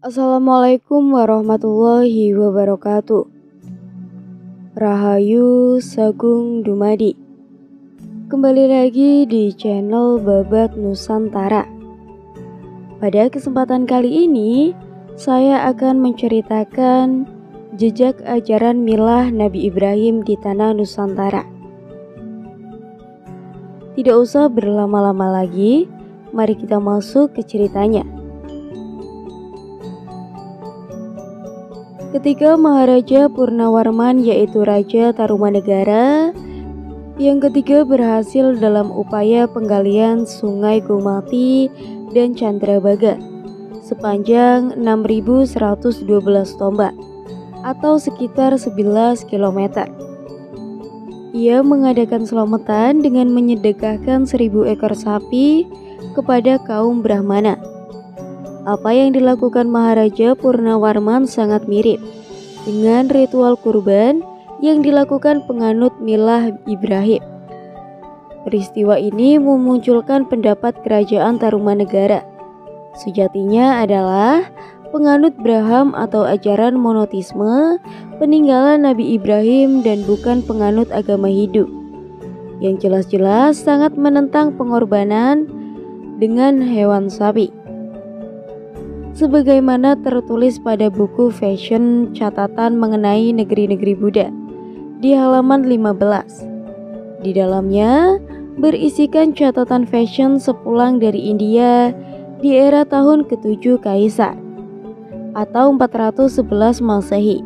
Assalamualaikum warahmatullahi wabarakatuh. Rahayu Sagung Dumadi. Kembali lagi di channel Babat Nusantara. Pada kesempatan kali ini, saya akan menceritakan jejak ajaran milah Nabi Ibrahim di tanah Nusantara. Tidak usah berlama-lama lagi, mari kita masuk ke ceritanya. Ketika Maharaja Purnawarman, yaitu Raja Tarumanegara yang ketiga, berhasil dalam upaya penggalian Sungai Gomati dan Candrabaga sepanjang 6.112 tombak atau sekitar 11 km. Ia mengadakan selamatan dengan menyedekahkan 1.000 ekor sapi kepada kaum Brahmana. Apa yang dilakukan Maharaja Purnawarman sangat mirip dengan ritual kurban yang dilakukan penganut milah Ibrahim. Peristiwa ini memunculkan pendapat kerajaan Tarumanegara. Sejatinya adalah penganut Braham atau ajaran monotisme peninggalan Nabi Ibrahim dan bukan penganut agama Hindu, yang jelas-jelas sangat menentang pengorbanan dengan hewan sapi. Sebagaimana tertulis pada buku fashion catatan mengenai negeri-negeri Buddha di halaman 15. Di dalamnya berisikan catatan fashion sepulang dari India di era tahun ke-7 Kaisar atau 411 Masehi.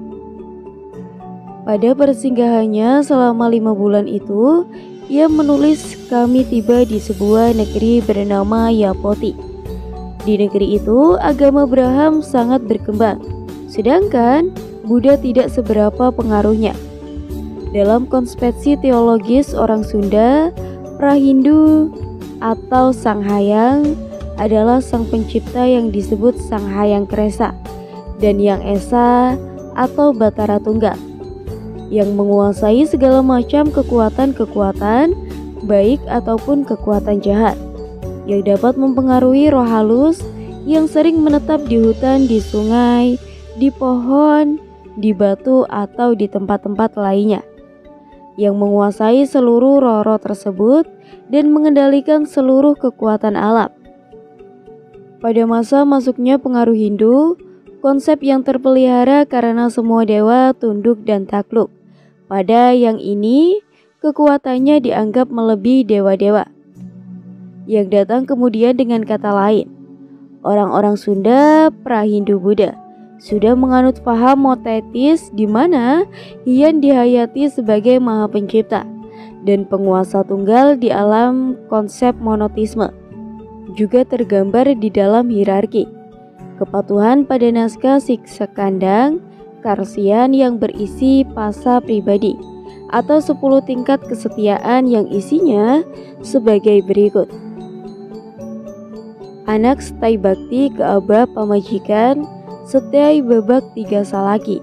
Pada persinggahannya selama 5 bulan itu, ia menulis, "Kami tiba di sebuah negeri bernama Yapoti. Di negeri itu agama Braham sangat berkembang, sedangkan Buddha tidak seberapa pengaruhnya. Dalam konsepsi teologis orang Sunda, Prahindu atau Sanghayang adalah sang pencipta yang disebut Sanghayang Kresa dan Yang Esa atau Batara Tunggal, yang menguasai segala macam kekuatan-kekuatan baik ataupun kekuatan jahat yang dapat mempengaruhi roh halus yang sering menetap di hutan, di sungai, di pohon, di batu, atau di tempat-tempat lainnya, yang menguasai seluruh roh-roh tersebut dan mengendalikan seluruh kekuatan alam. Pada masa masuknya pengaruh Hindu, konsep yang terpelihara karena semua dewa tunduk dan takluk. Pada yang ini, kekuatannya dianggap melebihi dewa-dewa yang datang kemudian. Dengan kata lain, orang-orang Sunda Prahindu Buddha sudah menganut paham motetis di mana Hyang dihayati sebagai maha pencipta dan penguasa tunggal di alam. Konsep monotisme juga tergambar di dalam hierarki kepatuhan pada naskah Siksa Kandang Karsian yang berisi pasa pribadi atau 10 tingkat kesetiaan yang isinya sebagai berikut. Anak setai bakti ke aba pamajikan setai babak 3 salaki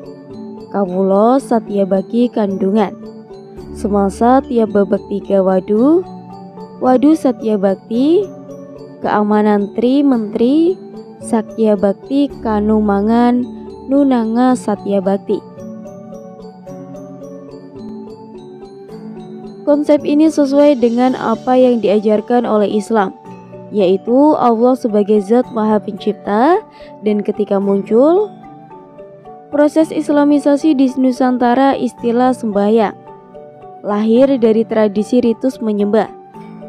kawulo satya baki kandungan semasa tiap babak 3 wadu satya bakti keamanan tri menteri sakya bakti kanu mangan nunanga satya bakti. Konsep ini sesuai dengan apa yang diajarkan oleh Islam, yaitu Allah sebagai zat maha pencipta. Dan ketika muncul proses islamisasi di Nusantara, istilah sembahyang lahir dari tradisi ritus menyembah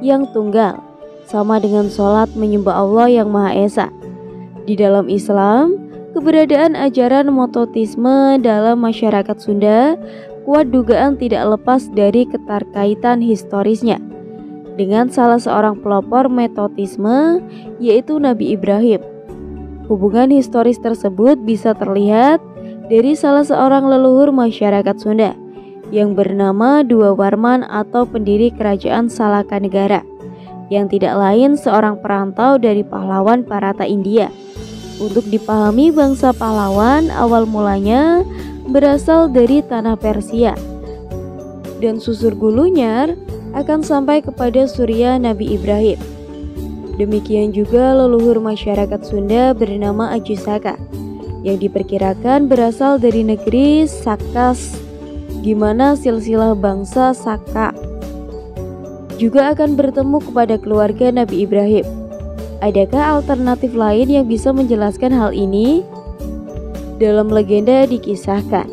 yang tunggal, sama dengan sholat menyembah Allah yang Maha Esa. Di dalam Islam, keberadaan ajaran monotisme dalam masyarakat Sunda kuat dugaan tidak lepas dari keterkaitan historisnya dengan salah seorang pelopor metotisme, yaitu Nabi Ibrahim. Hubungan historis tersebut bisa terlihat dari salah seorang leluhur masyarakat Sunda yang bernama Dua Warman atau pendiri kerajaan Salakanegara, yang tidak lain seorang perantau dari pahlawan Parata India. Untuk dipahami, bangsa pahlawan awal mulanya berasal dari tanah Persia dan susur gulunya akan sampai kepada surya Nabi Ibrahim. Demikian juga leluhur masyarakat Sunda bernama Ajusaka yang diperkirakan berasal dari negeri Sakas, gimana silsilah bangsa Saka. Juga akan bertemu kepada keluarga Nabi Ibrahim. Adakah alternatif lain yang bisa menjelaskan hal ini? Dalam legenda dikisahkan,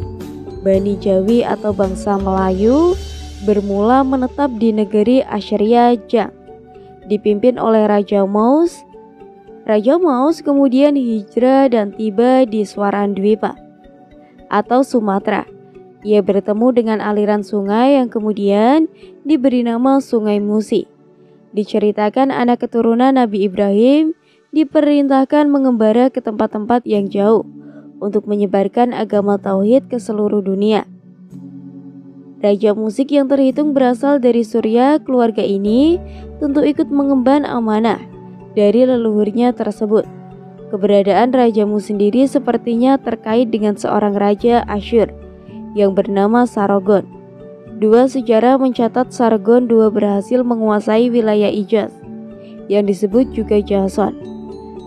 Bani Jawi atau bangsa Melayu bermula menetap di negeri Assyria Jang, dipimpin oleh Raja Maus. Raja Maus kemudian hijrah dan tiba di Swarandwipa atau Sumatera. Ia bertemu dengan aliran sungai yang kemudian diberi nama Sungai Musi. Diceritakan anak keturunan Nabi Ibrahim diperintahkan mengembara ke tempat-tempat yang jauh untuk menyebarkan agama tauhid ke seluruh dunia. Raja musik yang terhitung berasal dari Surya, keluarga ini tentu ikut mengemban amanah dari leluhurnya tersebut. Keberadaan rajamu sendiri sepertinya terkait dengan seorang raja Asyur yang bernama Sargon. Dua sejarah mencatat Sargon II berhasil menguasai wilayah Ijaz yang disebut juga Jason.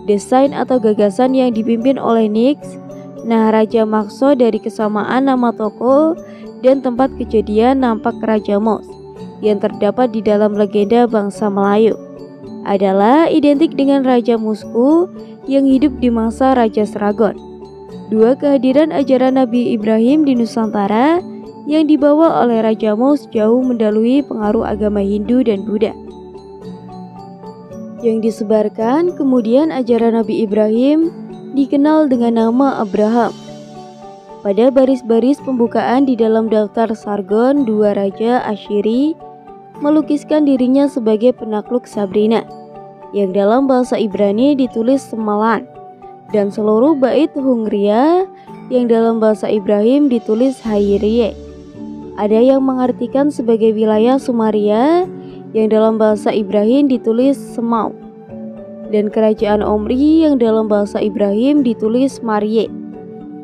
Desain atau gagasan yang dipimpin oleh Nix. Nah, Raja Makso dari kesamaan nama toko dan tempat kejadian nampak Raja Mos yang terdapat di dalam legenda bangsa Melayu adalah identik dengan Raja Musku yang hidup di masa Raja Sragon. Dua kehadiran ajaran Nabi Ibrahim di Nusantara yang dibawa oleh Raja Mos jauh mendahului pengaruh agama Hindu dan Buddha yang disebarkan. Kemudian ajaran Nabi Ibrahim dikenal dengan nama Abraham. Pada baris-baris pembukaan di dalam daftar Sargon, dua raja Asyiri melukiskan dirinya sebagai penakluk Sabrina, yang dalam bahasa Ibrani ditulis Semalan, dan seluruh bait Hungria yang dalam bahasa Ibrahim ditulis Hayriye. Ada yang mengartikan sebagai wilayah Sumaria yang dalam bahasa Ibrani ditulis Semau, dan kerajaan Omri yang dalam bahasa Ibrahim ditulis Marye.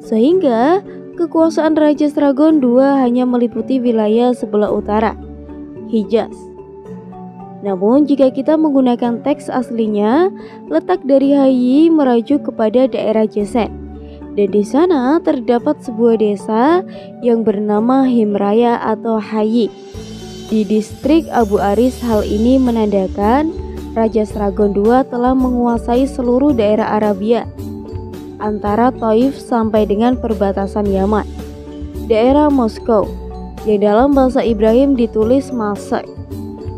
Sehingga kekuasaan Raja Sragon II hanya meliputi wilayah sebelah utara, Hijaz. Namun jika kita menggunakan teks aslinya, letak dari Hayi merajuk kepada daerah Jesen, dan di sana terdapat sebuah desa yang bernama Himraya atau Hayi di distrik Abu Aris. Hal ini menandakan Raja Sragon II telah menguasai seluruh daerah Arabia antara Taif sampai dengan perbatasan Yaman. Daerah Moskow yang dalam bahasa Ibrahim ditulis Masai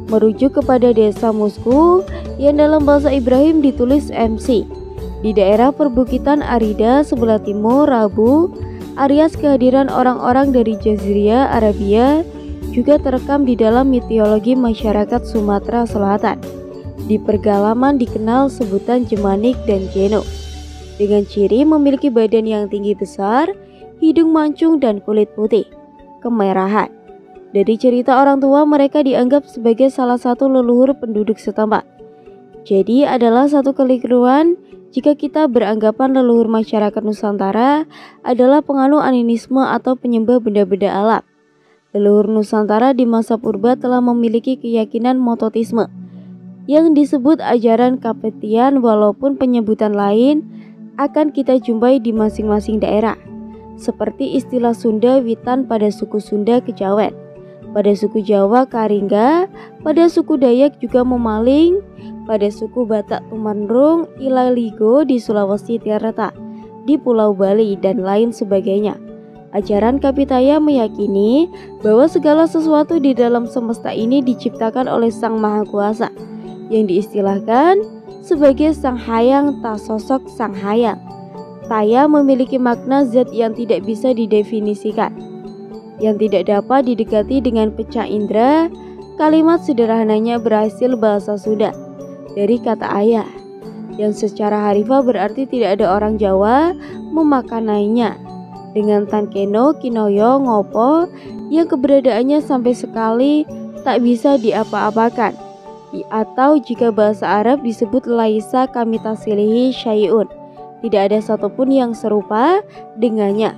merujuk kepada desa Mosku yang dalam bahasa Ibrahim ditulis MC. Di daerah perbukitan Arida sebelah timur Rabu, Aries kehadiran orang-orang dari Jazirah Arabia juga terekam di dalam mitologi masyarakat Sumatera Selatan. Di pergalaman dikenal sebutan Jemanik dan Jeno, dengan ciri memiliki badan yang tinggi besar, hidung mancung dan kulit putih kemerahan. Dari cerita orang tua, mereka dianggap sebagai salah satu leluhur penduduk setempat. Jadi adalah satu keliruan jika kita beranggapan leluhur masyarakat Nusantara adalah penganut animisme atau penyembah benda-benda alam. Leluhur Nusantara di masa purba telah memiliki keyakinan mototisme yang disebut ajaran Kapetian, walaupun penyebutan lain akan kita jumpai di masing-masing daerah, seperti istilah Sunda Witan pada suku Sunda Kejawen, pada suku Jawa Karingga, pada suku Dayak juga Memaling, pada suku Batak Tumandrung, Ilaligo di Sulawesi Tirta, di Pulau Bali, dan lain sebagainya. Ajaran Kapitaya meyakini bahwa segala sesuatu di dalam semesta ini diciptakan oleh Sang Maha Kuasa, yang diistilahkan sebagai Sang Hayang tak sosok Sang Hayang. Taya memiliki makna zat yang tidak bisa didefinisikan, yang tidak dapat didekati dengan pecah indera. Kalimat sederhananya berhasil bahasa Sunda dari kata ayah, yang secara harfiah berarti tidak ada orang Jawa memaknainya dengan tankeno, kinoyo, ngopo, yang keberadaannya sampai sekali tak bisa diapa-apakan. Atau jika bahasa Arab disebut laisa kamitasilihi syai'un, tidak ada satupun yang serupa dengannya.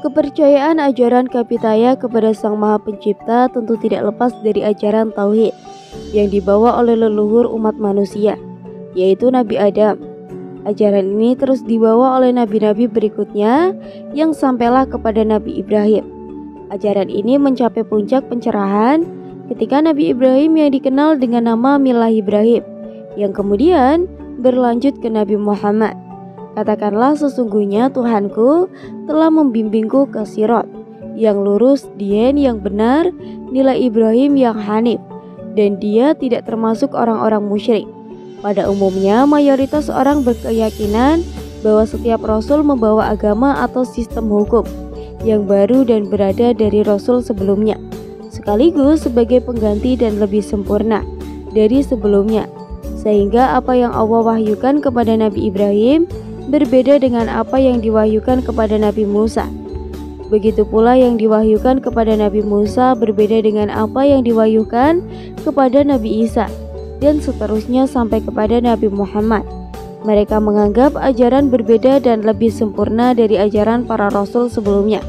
Kepercayaan ajaran Kapitaya kepada Sang Maha Pencipta tentu tidak lepas dari ajaran Tauhid yang dibawa oleh leluhur umat manusia, yaitu Nabi Adam. Ajaran ini terus dibawa oleh nabi-nabi berikutnya yang sampailah kepada Nabi Ibrahim. Ajaran ini mencapai puncak pencerahan ketika Nabi Ibrahim yang dikenal dengan nama Millah Ibrahim, yang kemudian berlanjut ke Nabi Muhammad. Katakanlah, sesungguhnya Tuhanku telah membimbingku ke Sirat yang lurus, dian yang benar, nilai Ibrahim yang hanif, dan dia tidak termasuk orang-orang musyrik. Pada umumnya, mayoritas orang berkeyakinan bahwa setiap rasul membawa agama atau sistem hukum yang baru dan berada dari rasul sebelumnya, sekaligus sebagai pengganti dan lebih sempurna dari sebelumnya, sehingga apa yang Allah wahyukan kepada Nabi Ibrahim berbeda dengan apa yang diwahyukan kepada Nabi Musa. Begitu pula yang diwahyukan kepada Nabi Musa berbeda dengan apa yang diwahyukan kepada Nabi Isa, dan seterusnya sampai kepada Nabi Muhammad. Mereka menganggap ajaran berbeda dan lebih sempurna dari ajaran para rasul sebelumnya.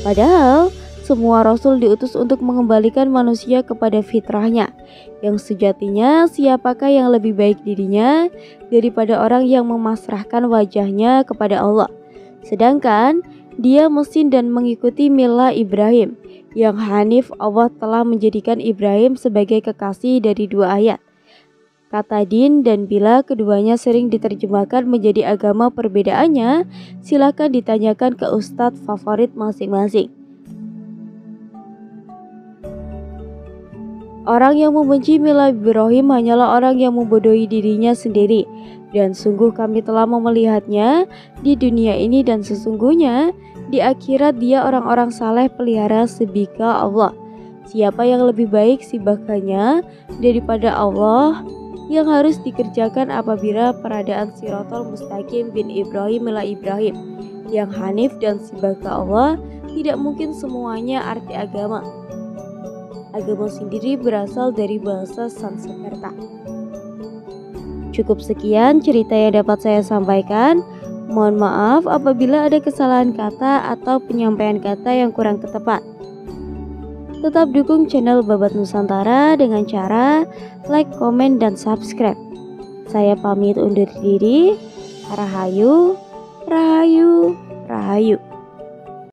Padahal semua rasul diutus untuk mengembalikan manusia kepada fitrahnya, yang sejatinya siapakah yang lebih baik dirinya daripada orang yang memasrahkan wajahnya kepada Allah, sedangkan dia mesin dan mengikuti Millah Ibrahim yang hanif. Allah telah menjadikan Ibrahim sebagai kekasih dari dua ayat, kata din, dan bila keduanya sering diterjemahkan menjadi agama, perbedaannya silakan ditanyakan ke ustadz favorit masing-masing. Orang yang membenci Millah Ibrahim hanyalah orang yang membodohi dirinya sendiri, dan sungguh kami telah melihatnya di dunia ini, dan sesungguhnya di akhirat dia orang-orang saleh pelihara sebika Allah. Siapa yang lebih baik sibakannya daripada Allah yang harus dikerjakan apabila peradaan Siratal Mustaqim bin Ibrahim Millah Ibrahim yang hanif dan sibaka Allah tidak mungkin semuanya arti agama. Agama sendiri berasal dari bahasa Sanskerta. Cukup sekian cerita yang dapat saya sampaikan. Mohon maaf apabila ada kesalahan kata atau penyampaian kata yang kurang tepat. Tetap dukung channel Babat Nusantara dengan cara like, komen, dan subscribe. Saya pamit undur diri. Rahayu, rahayu, rahayu.